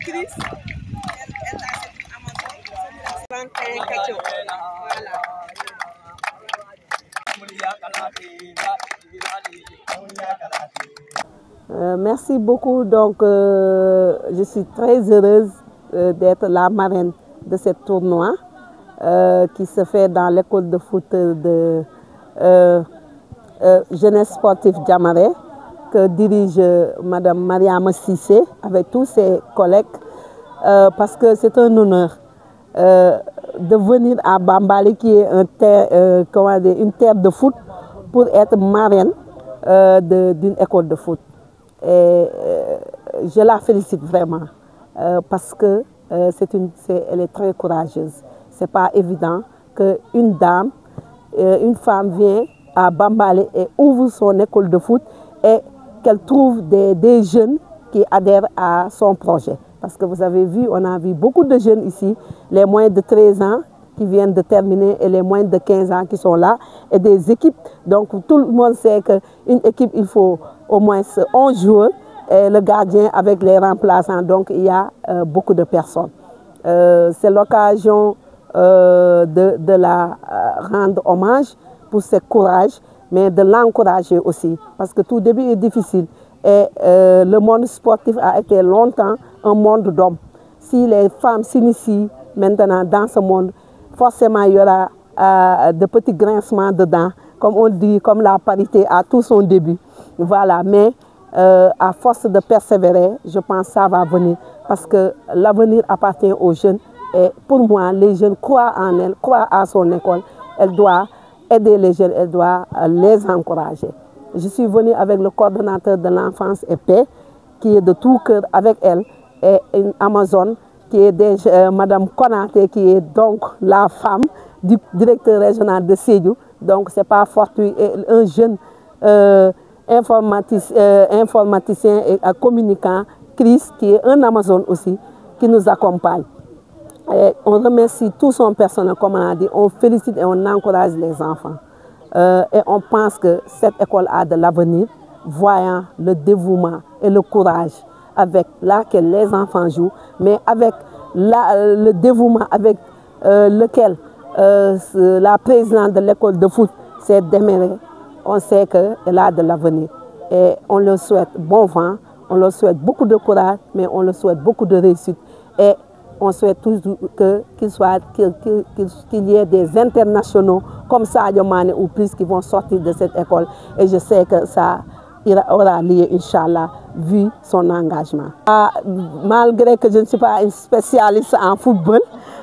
Chris, elle a cette Amazon, Franklin Kacho. Voilà. Merci beaucoup. Donc, je suis très heureuse d'être la marraine de ce tournoi qui se fait dans l'école de foot de Jeunesse Sportive Diamaré, que dirige Madame Mariama Sissé avec tous ses collègues, parce que c'est un honneur de venir à Bambali, qui est une terre de foot, pour être marraine d'une école de foot. Et je la félicite vraiment parce que elle est très courageuse. Ce n'est pas évident qu'une dame, une femme vient à Bambali et ouvre son école de foot et qu'elle trouve des jeunes qui adhèrent à son projet. Parce que vous avez vu, on a vu beaucoup de jeunes ici, les moins de 13 ans qui viennent de terminer et les moins de 15 ans qui sont là, et des équipes. Donc tout le monde sait qu'une équipe, il faut au moins 11 joueurs, et le gardien avec les remplaçants, donc il y a beaucoup de personnes. C'est l'occasion de la rendre hommage pour ce courage, mais de l'encourager aussi, parce que tout début est difficile. Et le monde sportif a été longtemps un monde d'hommes. Si les femmes s'initient maintenant dans ce monde, forcément il y aura de petits grincements dedans, comme on dit, comme la parité à tout son début. Voilà, mais à force de persévérer, je pense que ça va venir, parce que l'avenir appartient aux jeunes. Et pour moi, les jeunes croient en elle, croient à son école. Elle doit aider les jeunes, elle doit les encourager. Je suis venue avec le coordonnateur de l'enfance et paix, qui est de tout cœur avec elle, et une Amazon, qui est Madame Konaté, qui est donc la femme du directeur régional de Sédhiou. Donc ce n'est pas fortuit, un jeune informaticien et communicant, Chris, qui est un Amazon aussi, qui nous accompagne. Et on remercie tout son personnel, comme on a dit, on félicite et on encourage les enfants. Et on pense que cette école a de l'avenir, voyant le dévouement et le courage avec lequel les enfants jouent, mais avec le dévouement avec lequel la présidente de l'école de foot s'est démérée. On sait qu'elle a de l'avenir. Et on leur souhaite bon vent, on leur souhaite beaucoup de courage, mais on leur souhaite beaucoup de réussite. Et on souhaite toujours qu'il y ait des internationaux comme Sadio Mané ou plus qui vont sortir de cette école. Et je sais que ça aura lieu, Inch'Allah, vu son engagement. Malgré que je ne suis pas une spécialiste en football,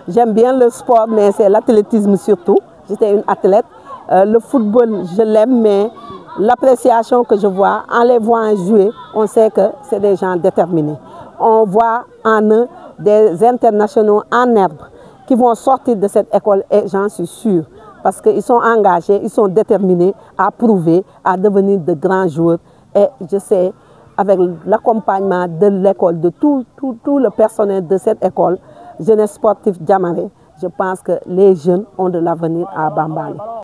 j'aime bien le sport, mais c'est l'athlétisme surtout. J'étais une athlète. Le football, je l'aime, mais l'appréciation que je vois, en les voyant jouer, on sait que c'est des gens déterminés. On voit en eux des internationaux en herbe qui vont sortir de cette école, et j'en suis sûre, parce qu'ils sont engagés, ils sont déterminés à prouver, à devenir de grands joueurs. Et je sais, avec l'accompagnement de l'école, de tout le personnel de cette école, Jeunesse Sportive Diamaré, je pense que les jeunes ont de l'avenir à Bambali.